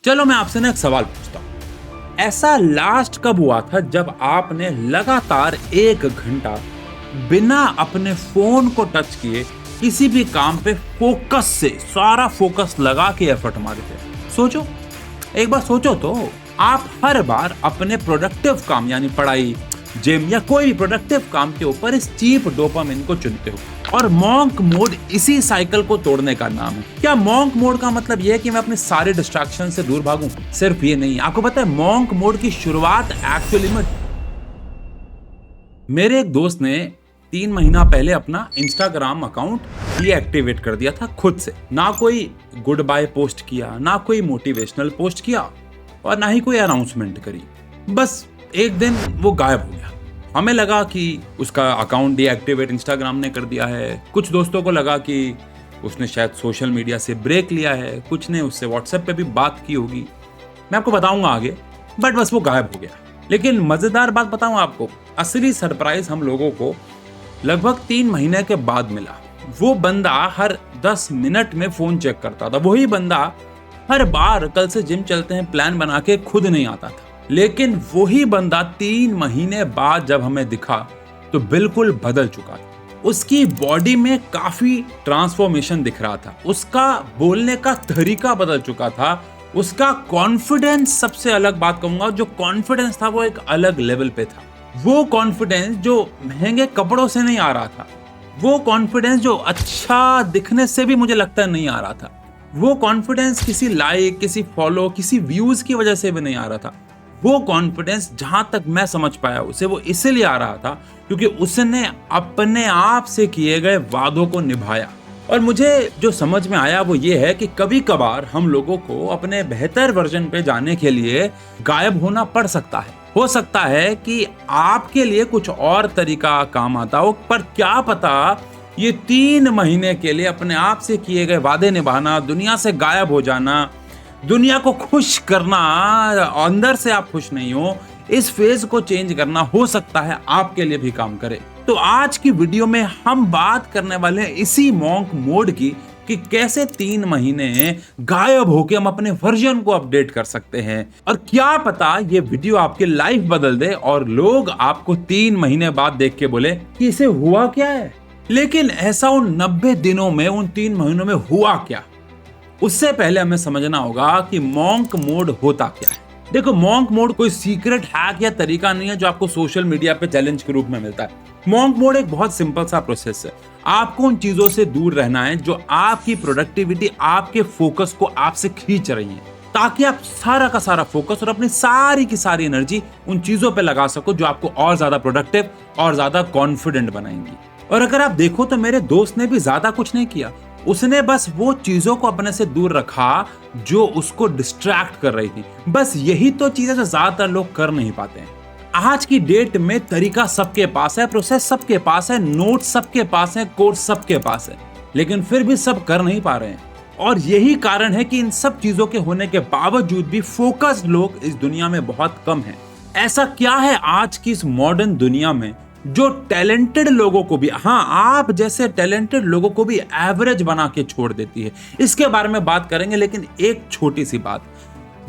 चलो मैं आपसे ना एक सवाल पूछता हूँ। ऐसा लास्ट कब हुआ था जब आपने लगातार 1 घंटा बिना अपने फोन को टच किए किसी भी काम पे फोकस से सारा फोकस लगा के एफर्ट मारे थे? सोचो, एक बार सोचो तो। आप हर बार अपने प्रोडक्टिव काम यानी पढ़ाई, जिम या कोई भी प्रोडक्टिव काम के ऊपर इस चीप डोपामिन को चुनते हो और मॉन्क मोड इसी साइकिल को तोड़ने का नाम है। क्या मॉन्क मोड का मतलब यह है कि मैं अपने सारे डिस्ट्रैक्शन से दूर भागूं? सिर्फ ये नहीं, आपको पता है मॉन्क मोड की शुरुआत एक्चुअली में मेरे एक दोस्त ने 3 महीना पहले अपना इंस्टाग्राम अकाउंट डीएक्टिवेट कर दिया था खुद से। ना कोई गुड बाय पोस्ट किया, ना कोई मोटिवेशनल पोस्ट किया और ना ही कोई अनाउंसमेंट करी। बस एक दिन वो गायब हो गया। हमें लगा कि उसका अकाउंट डीएक्टिवेट इंस्टाग्राम ने कर दिया है। कुछ दोस्तों को लगा कि उसने शायद सोशल मीडिया से ब्रेक लिया है। कुछ ने उससे व्हाट्सएप पे भी बात की होगी, मैं आपको बताऊंगा आगे। बट बस वो गायब हो गया। लेकिन मजेदार बात बताऊं आपको, असली सरप्राइज हम लोगों को लगभग 3 महीने के बाद मिला। वो बंदा हर 10 मिनट में फोन चेक करता था। वही बंदा हर बार कल से जिम चलते हैं प्लान बना के खुद नहीं आता था। लेकिन वही बंदा 3 महीने बाद जब हमें दिखा तो बिल्कुल बदल चुका था। उसकी बॉडी में काफी ट्रांसफॉर्मेशन दिख रहा था। उसका बोलने का तरीका बदल चुका था। उसका कॉन्फिडेंस, सबसे अलग बात कहूंगा, जो कॉन्फिडेंस था वो एक अलग लेवल पे था। वो कॉन्फिडेंस जो महंगे कपड़ों से नहीं आ रहा था, वो कॉन्फिडेंस जो अच्छा दिखने से भी मुझे लगता नहीं आ रहा था, वो कॉन्फिडेंस किसी लाइक, किसी फॉलो, किसी व्यूज की वजह से भी नहीं आ रहा था। वो कॉन्फिडेंस जहां तक मैं समझ पाया उसे वो इसलिए आ रहा था क्योंकि उसने अपने आप से किए गए वादों को निभाया। और मुझे जो समझ में आया वो ये है कि कभी कभार हम लोगों को अपने बेहतर वर्जन पे जाने के लिए गायब होना पड़ सकता है। हो सकता है कि आपके लिए कुछ और तरीका काम आता हो, पर क्या पता ये 3 महीने के लिए अपने आप से किए गए वादे निभाना, दुनिया से गायब हो जाना, दुनिया को खुश करना, अंदर से आप खुश नहीं हो, इस फेज को चेंज करना हो सकता है आपके लिए भी काम करे। तो आज की वीडियो में हम बात करने वाले हैं इसी मॉन्क मोड की कि कैसे 3 महीने गायब होके हम अपने वर्जन को अपडेट कर सकते हैं। और क्या पता ये वीडियो आपकी लाइफ बदल दे और लोग आपको 3 महीने बाद देख के बोले कि इसे हुआ क्या है। लेकिन ऐसा उन 90 दिनों में, उन 3 महीनों में हुआ क्या, उससे पहले हमें समझना होगा कि मॉन्क मोड होता क्या है। देखो, मॉन्क मोड कोई सीक्रेट हैक या तरीका नहीं है जो आपको सोशल मीडिया पे चैलेंज के रूप में मिलता है। मॉन्क मोड एक बहुत सिंपल सा प्रोसेस है। आपको उन चीजों से दूर रहना है जो आपकी प्रोडक्टिविटी, आपके फोकस को आपसे खींच रही है, ताकि आप सारा का सारा फोकस और अपनी सारी की सारी एनर्जी उन चीजों पे लगा सको जो आपको और ज्यादा प्रोडक्टिव और ज्यादा कॉन्फिडेंट बनाएंगी। और अगर आप देखो तो मेरे दोस्त ने भी ज्यादा कुछ नहीं किया। उसने बस वो चीजों को अपने से दूर रखा जो उसको डिस्ट्रैक्ट कर रही थी। बस यही तो चीजें जो ज्यादातर लोग कर नहीं पाते हैं। आज की डेट में तरीका सबके पास है, प्रोसेस सबके पास है, नोट्स सबके पास है, कोर्स सबके पास है, लेकिन फिर भी सब कर नहीं पा रहे हैं। और यही कारण है कि इन सब चीजों के होने के बावजूद भी फोकस्ड लोग इस दुनिया में बहुत कम हैं। ऐसा क्या है आज की इस मॉडर्न दुनिया में जो टैलेंटेड लोगों को भी, हाँ आप जैसे टैलेंटेड लोगों को भी एवरेज बना के छोड़ देती है? इसके बारे में बात करेंगे। लेकिन एक छोटी सी बात,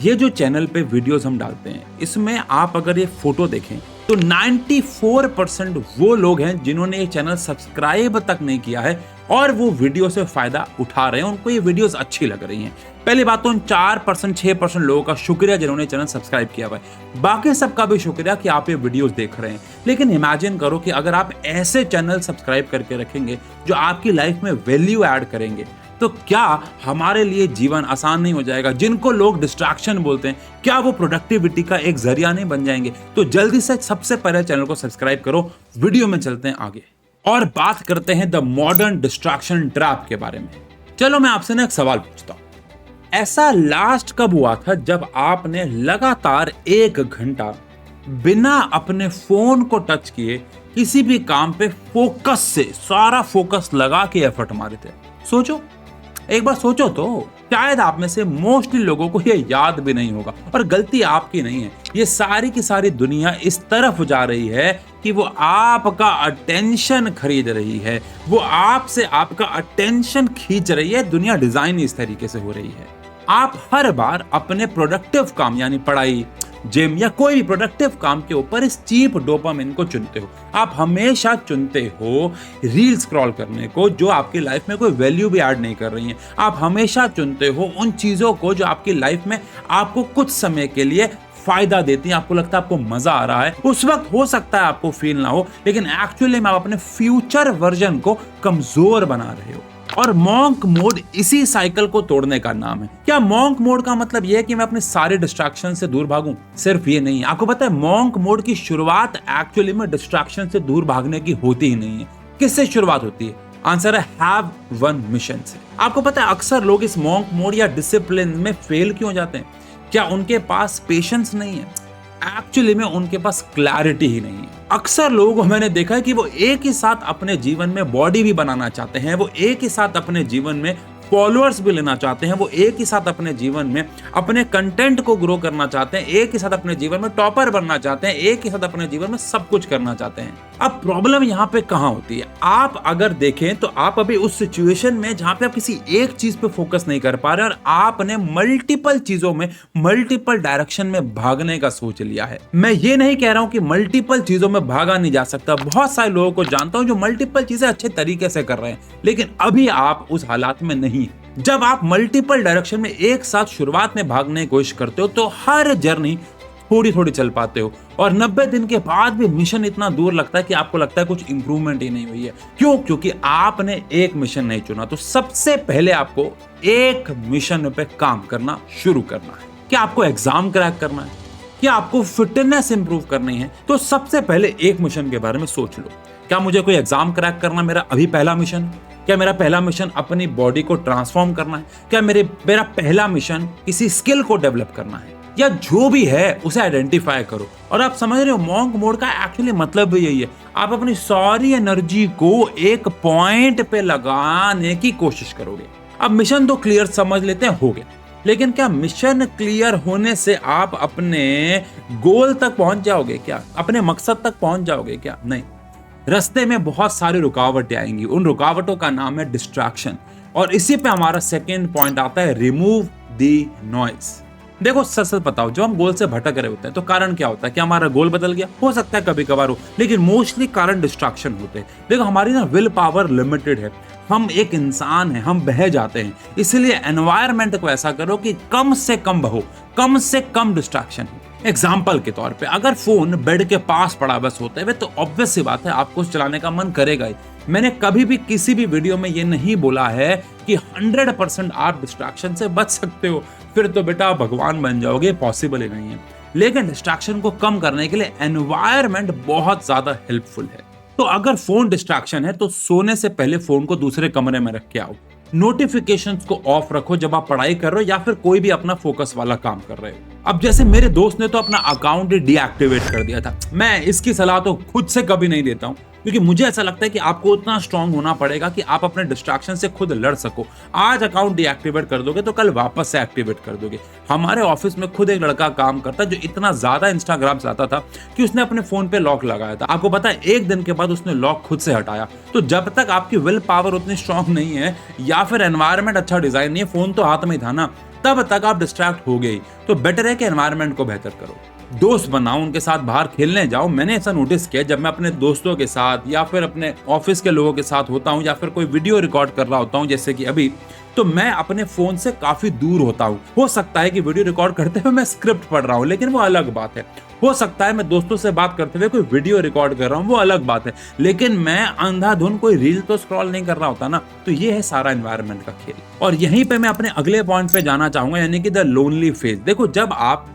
ये जो चैनल पे वीडियोस हम डालते हैं, इसमें आप अगर ये फोटो देखें तो 94% वो लोग हैं जिन्होंने ये चैनल सब्सक्राइब तक नहीं किया है और वो वीडियो से फायदा उठा रहे हैं, उनको ये वीडियोस अच्छी लग रही हैं। पहली बात तो उन 4%, 6% लोगों का शुक्रिया जिन्होंने चैनल सब्सक्राइब किया हुआ है। बाकी सबका भी शुक्रिया कि आप ये वीडियोस देख रहे हैं। लेकिन इमेजिन करो कि अगर आप ऐसे चैनल सब्सक्राइब करके रखेंगे जो आपकी लाइफ में वैल्यू ऐड करेंगे, तो क्या हमारे लिए जीवन आसान नहीं हो जाएगा? जिनको लोग डिस्ट्रैक्शन बोलते हैं, क्या वो प्रोडक्टिविटी का एक जरिया नहीं बन जाएंगे? तो जल्दी से सबसे पहले चैनल को सब्सक्राइब करो। वीडियो में चलते हैं आगे और बात करते हैं द मॉडर्न डिस्ट्रैक्शन ट्रैप के बारे में। चलो मैं आपसे ना एक सवाल पूछता हूं। ऐसा लास्ट कब हुआ था जब आपने लगातार 1 घंटा बिना अपने फोन को टच किए किसी भी काम पे फोकस से सारा फोकस लगा के एफर्ट मारे थे? सोचो, एक बार सोचो तो। शायद आप में से मोस्टली लोगों को ये याद भी नहीं होगा। और गलती आपकी नहीं है, ये सारी की सारी दुनिया इस तरफ जा रही है कि वो आपका अटेंशन खरीद रही है, वो आपसे आपका अटेंशन खींच रही है। दुनिया डिजाइन इस तरीके से हो रही है। आप हर बार अपने प्रोडक्टिव काम यानी पढ़ाई, जिम या कोई भी प्रोडक्टिव काम के ऊपर इस चीप डोपामिन को चुनते हो। आप हमेशा चुनते हो रील स्क्रॉल करने को जो आपकी लाइफ में कोई वैल्यू भी ऐड नहीं कर रही हैं। आप हमेशा चुनते हो उन चीजों को जो आपकी लाइफ में आपको कुछ समय के लिए फायदा देती है, आपको लगता है आपको मजा आ रहा है। उस वक्त हो सकता है आपको फील ना हो, लेकिन एक्चुअली में आप अपने फ्यूचर वर्जन को कमजोर बना रहे हो। और मॉन्क मोड इसी साइकिल को तोड़ने का नाम है। क्या मॉन्क मोड का मतलब यह है कि मैं अपने सारे डिस्ट्रैक्शन से दूर भागूं? सिर्फ ये नहीं, आपको पता है मॉन्क मोड की शुरुआत एक्चुअली में डिस्ट्रैक्शन से दूर भागने की होती ही नहीं है। किससे शुरुआत होती है? आंसर है हैव वन मिशन से। आपको पता है अक्सर लोग इस मॉन्क मोड या डिसिप्लिन में फेल क्यों हो जाते हैं? क्या उनके पास पेशेंस नहीं है? एक्चुअली में उनके पास क्लैरिटी ही नहीं है। अक्सर लोगों को मैंने देखा है कि वो एक ही साथ अपने जीवन में बॉडी भी बनाना चाहते हैं, वो एक ही साथ अपने जीवन में फॉलोअर्स भी लेना चाहते हैं, वो एक ही साथ अपने जीवन में अपने कंटेंट को ग्रो करना चाहते हैं, एक ही साथ अपने जीवन में टॉपर बनना चाहते हैं, एक ही साथ अपने जीवन में सब कुछ करना चाहते हैं। अब प्रॉब्लम यहाँ पे कहाँ होती है? आप अगर देखें तो आप अभी उस सिचुएशन में जहां पे आप किसी एक चीज पे फोकस नहीं कर पा रहे और आपने मल्टीपल चीजों में मल्टीपल डायरेक्शन में भागने का सोच लिया है। मैं ये नहीं कह रहा हूं कि मल्टीपल चीजों में भागा नहीं जा सकता। बहुत सारे लोगों को जानता हूं जो मल्टीपल चीजें अच्छे तरीके से कर रहे हैं, लेकिन अभी आप उस हालात में नहीं। जब आप मल्टीपल डायरेक्शन में एक साथ शुरुआत में भागने की कोशिश करते हो तो हर जर्नी थोड़ी थोड़ी चल पाते हो और 90 दिन के बाद भी मिशन इतना दूर लगता है कि आपको लगता है कुछ इंप्रूवमेंट ही नहीं हुई है। क्यों? क्योंकि आपने एक मिशन नहीं चुना। तो सबसे पहले आपको एक मिशन पे काम करना शुरू करना है। क्या आपको एग्जाम क्रैक करना है? क्या आपको फिटनेस इंप्रूव करनी है? तो सबसे पहले एक मिशन के बारे में सोच लो। क्या मुझे कोई एग्जाम क्रैक करना मेरा अभी पहला मिशन है? क्या मेरा पहला मिशन अपनी बॉडी को ट्रांसफॉर्म करना है? क्या मेरा पहला मिशन किसी स्किल को डेवलप करना है? या जो भी है उसे आइडेंटिफाई करो। और आप समझ रहे हो मॉन्क मोड का एक्चुअली मतलब भी यही है। आप अपनी सारी एनर्जी को एक पॉइंट पे लगाने की कोशिश करोगे। अब मिशन तो क्लियर समझ लेते हैं, हो गया। लेकिन क्या मिशन क्लियर होने से आप अपने गोल तक पहुंच जाओगे? क्या अपने मकसद तक पहुंच जाओगे? क्या नहीं। रास्ते में बहुत सारी रुकावटें आएंगी। उन रुकावटों का नाम है डिस्ट्रैक्शन। और इसी पे हमारा सेकेंड पॉइंट आता है, रिमूव द नॉइज। देखो सच सच बताओ, जब हम गोल से भटक रहे होते हैं तो कारण क्या होता है? क्या हमारा गोल बदल गया? हो सकता है कभी कभार हो, लेकिन मोस्टली कारण डिस्ट्रैक्शन होते हैं। देखो हमारी ना विल पावर लिमिटेड है। हम एक इंसान हैं, हम बह जाते हैं। इसलिए एनवायरनमेंट को ऐसा करो कि कम से कम बहो, कम से कम डिस्ट्रैक्शन हो। एग्जाम्पल के तौर पे अगर फोन बेड के पास पड़ा बस होते हुए तो ऑब्वियस सी बात है आपको चलाने का मन करेगा ही। मैंने कभी भी किसी भी वीडियो में ये नहीं बोला है कि 100% आप डिस्ट्रैक्शन से बच सकते हो, फिर तो बेटा आप भगवान बन जाओगे, पॉसिबल ही नहीं है। लेकिन डिस्ट्रैक्शन को कम करने के लिए एनवायरनमेंट बहुत ज्यादा हेल्पफुल है। तो अगर फोन डिस्ट्रैक्शन है तो सोने से पहले फोन को दूसरे कमरे में रख के आओ। नोटिफिकेशंस को ऑफ रखो जब आप पढ़ाई कर रहे हो या फिर कोई भी अपना फोकस वाला काम कर रहे हो। अब जैसे मेरे दोस्त ने तो अपना अकाउंट डीएक्टिवेट कर दिया था। मैं इसकी सलाह तो खुद से कभी नहीं देता हूं, क्योंकि मुझे ऐसा लगता है कि आपको उतना स्ट्रांग होना पड़ेगा कि आप अपने डिस्ट्रैक्शन से खुद लड़ सको। आज अकाउंट डीएक्टिवेट कर दोगे तो कल वापस से एक्टिवेट कर दोगे। हमारे ऑफिस में खुद एक लड़का काम करता जो इतना ज्यादा इंस्टाग्राम चलाता था कि उसने अपने फोन पे लॉक लगाया था। आपको पता है एक दिन के बाद उसने लॉक खुद से हटाया। तो जब तक आपकी विल पावर उतनी स्ट्रांग नहीं है या फिर एनवायरनमेंट अच्छा डिजाइन नहीं है, फोन तो हाथ में ही था ना, तब तक आप डिस्ट्रैक्ट हो गए। तो बेटर है कि एनवायरनमेंट को बेहतर करो। दोस्त बनाओ, उनके साथ बाहर खेलने जाओ। मैंने ऐसा नोटिस किया जब मैं अपने दोस्तों के साथ या फिर अपने ऑफिस के लोगों के साथ होता हूं या फिर कोई वीडियो रिकॉर्ड कर रहा होता हूं जैसे कि अभी, तो मैं अपने फोन से काफी दूर होता हूं। हो सकता है कि वीडियो रिकॉर्ड करते हुए मैं स्क्रिप्ट पढ़ रहा हूं, लेकिन वो अलग बात है। हो सकता है मैं दोस्तों से बात करते हुए कोई वीडियो रिकॉर्ड कर रहा हूं, वो अलग बात है। लेकिन मैं अंधाधुन कोई रील तो स्क्रॉल नहीं कर रहा होता ना। तो ये है सारा एनवायरनमेंट का खेल। और यहीं पे मैं अपने अगले पॉइंट पे जाना चाहूंगा, यानी कि द लोनली फेज। देखो जब आप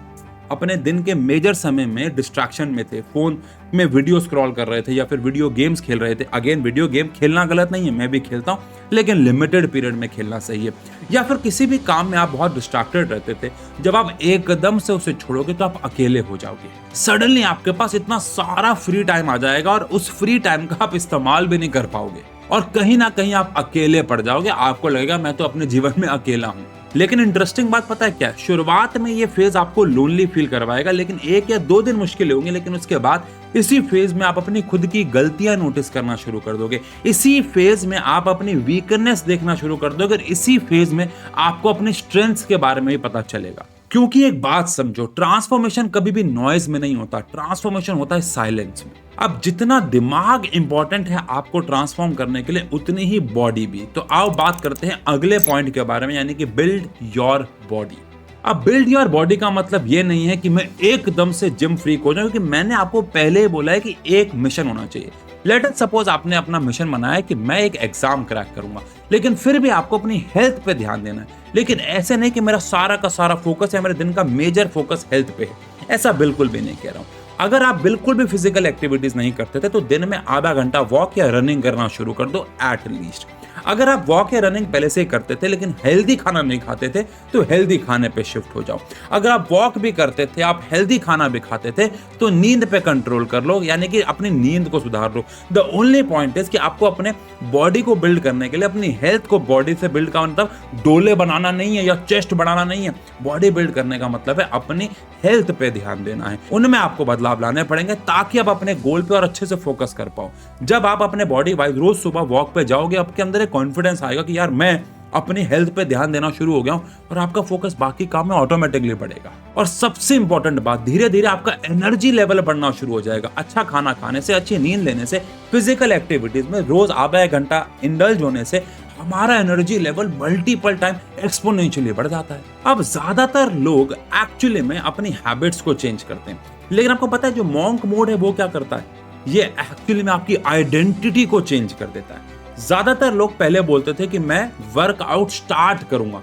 अपने दिन के मेजर समय में डिस्ट्रैक्शन में थे, फोन में वीडियो स्क्रॉल कर रहे थे या फिर वीडियो गेम्स खेल रहे थे। अगेन वीडियो गेम खेलना गलत नहीं है, मैं भी खेलता हूँ, लेकिन लिमिटेड पीरियड में खेलना सही है। या फिर किसी भी काम में आप बहुत डिस्ट्रैक्टेड रहते थे, जब आप एकदम से उसे छोड़ोगे तो आप अकेले हो जाओगे। सडनली आपके पास इतना सारा फ्री टाइम आ जाएगा और उस फ्री टाइम का आप इस्तेमाल भी नहीं कर पाओगे और कहीं ना कहीं आप अकेले पड़ जाओगे। आपको लगेगा मैं तो अपने जीवन में अकेला हूँ। लेकिन इंटरेस्टिंग बात पता है क्या है? शुरुआत में ये फेज आपको लोनली फील करवाएगा, लेकिन 1 या 2 दिन मुश्किल होंगे, लेकिन उसके बाद इसी फेज में आप अपनी खुद की गलतियां नोटिस करना शुरू कर दोगे। इसी फेज में आप अपनी वीकनेस देखना शुरू कर दोगे और इसी फेज में आपको अपने स्ट्रेंथ्स के बारे में भी पता चलेगा। क्योंकि एक बात समझो, ट्रांसफॉर्मेशन कभी भी नॉइज में नहीं होता, ट्रांसफॉर्मेशन होता है साइलेंस में। अब जितना दिमाग इंपॉर्टेंट है आपको ट्रांसफॉर्म करने के लिए, उतनी ही बॉडी भी। तो आओ बात करते हैं अगले पॉइंट के बारे में, यानी कि बिल्ड योर बॉडी। अब बिल्ड योर बॉडी का मतलब ये नहीं है कि मैं एकदम से जिम फ्रीक हो जाऊं, क्योंकि मैंने आपको पहले ही बोला है कि एक मिशन होना चाहिए। लेट अस सपोज आपने अपना मिशन बनाया कि मैं एक एग्जाम क्रैक करूंगा, लेकिन फिर भी आपको अपनी हेल्थ पे ध्यान देना है। लेकिन ऐसे नहीं कि मेरा सारा का सारा फोकस है, मेरे दिन का मेजर फोकस हेल्थ पे है, ऐसा बिल्कुल भी नहीं कह रहा हूं। अगर आप बिल्कुल भी फिजिकल एक्टिविटीज नहीं करते थे तो दिन में आधा घंटा वॉक या रनिंग करना शुरू कर दो एट लीस्ट। अगर आप वॉक या रनिंग पहले से ही करते थे लेकिन हेल्दी खाना नहीं खाते थे तो हेल्दी खाने पे शिफ्ट हो जाओ। अगर आप वॉक भी करते थे, आप हेल्दी खाना भी खाते थे, तो नींद पे कंट्रोल कर लो, यानी कि अपनी नींद को सुधार लो। द ओनली पॉइंट इज कि आपको अपने बॉडी को बिल्ड करने के लिए, अपनी हेल्थ को बॉडी से बिल्ड का मतलब डोले बनाना नहीं है या चेस्ट बढ़ाना नहीं है। बॉडी बिल्ड करने का मतलब है अपनी हेल्थ पे ध्यान देना है, उनमें आपको बदलाव लाने पड़ेंगे ताकि आप अपने गोल पे और अच्छे से फोकस कर पाओ। जब आप अपने बॉडी वाइज रोज सुबह वॉक पे जाओगे, आपके अंदर एक कॉन्फिडेंस आएगा कि यार मैं अपनी हेल्थ पे ध्यान देना शुरू हो गया हूं, और आपका फोकस बाकी काम में ऑटोमेटिकली बढ़ेगा। और सबसे इंपॉर्टेंट बात, धीरे धीरे आपका एनर्जी लेवल बढ़ना शुरू हो जाएगा। अच्छा खाना खाने से, अच्छी नींद लेने से, फिजिकल एक्टिविटीज में रोज आधा एक घंटा इंडल्ज होने से हमारा energy level multiple time exponentially बढ़ जाता है। अब ज्यादातर लोग एक्चुअली में अपनी हैबिट्स को चेंज करते हैं, लेकिन आपको पता है जो मॉन्क मोड है वो क्या करता है? ये एक्चुअली में आपकी आइडेंटिटी को चेंज कर देता है। ज्यादातर लोग पहले बोलते थे कि मैं वर्कआउट स्टार्ट करूंगा,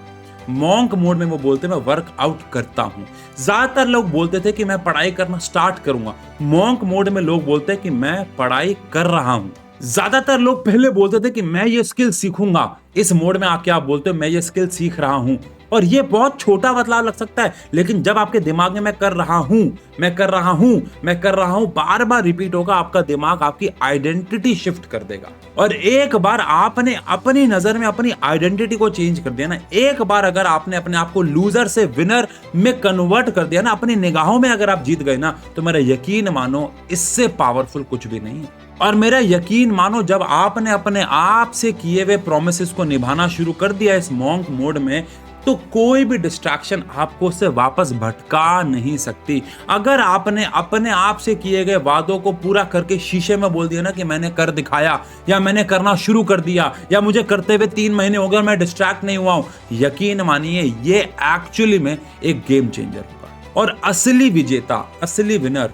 मॉन्क मोड में वो बोलते मैं वर्कआउट करता हूं। ज्यादातर लोग बोलते थे कि मैं पढ़ाई करना स्टार्ट करूंगा, मॉन्क मोड में लोग बोलते हैं कि मैं पढ़ाई कर रहा हूं। ज्यादातर लोग पहले बोलते थे कि मैं ये स्किल सीखूंगा, इस मोड में आके आप बोलते हो मैं ये स्किल सीख रहा हूं। और ये बहुत छोटा बदलाव लग सकता है, लेकिन जब आपके दिमाग में मैं कर रहा हूं, मैं कर रहा हूं, मैं कर रहा हूं बार बार रिपीट होगा, आपका दिमाग आपकी आइडेंटिटी शिफ्ट कर देगा। और एक बार आपने अपनी नजर में अपनी आइडेंटिटी को चेंज कर दिया ना, एक बार अगर आपने अपने आप को लूजर से विनर में कन्वर्ट कर दिया ना, अपनी निगाहों में अगर आप जीत गए ना, तो मेरा यकीन मानो इससे पावरफुल कुछ भी नहीं है। और मेरा यकीन मानो जब आपने अपने आप से किए हुए प्रोमिसेस को निभाना शुरू कर दिया इस मॉन्क मोड में, तो कोई भी डिस्ट्रैक्शन आपको उससे वापस भटका नहीं सकती। अगर आपने अपने आप से किए गए वादों को पूरा करके शीशे में बोल दिया ना कि मैंने कर दिखाया, या मैंने करना शुरू कर दिया, या मुझे करते हुए 3 महीने हो गए, मैं डिस्ट्रैक्ट नहीं हुआ हूं, यकीन मानिए ये एक्चुअली में एक गेम चेंजर होगा। और असली विजेता, असली विनर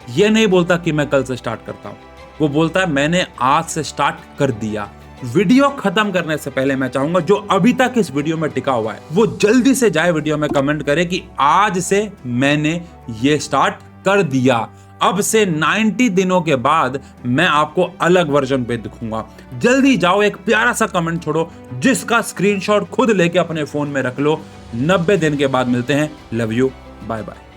ये नहीं बोलता कि मैं कल से स्टार्ट करता हूं, वो बोलता है मैंने आज से स्टार्ट कर दिया। वीडियो खत्म करने से पहले मैं चाहूंगा जो अभी तक इस वीडियो में टिका हुआ है वो जल्दी से जाए वीडियो में कमेंट करे कि आज से मैंने ये स्टार्ट कर दिया। अब से 90 दिनों के बाद मैं आपको अलग वर्जन पे दिखूंगा। जल्दी जाओ, एक प्यारा सा कमेंट छोड़ो जिसका स्क्रीनशॉट खुद लेके अपने फोन में रख लो। 90 दिन के बाद मिलते हैं। Love you, bye bye.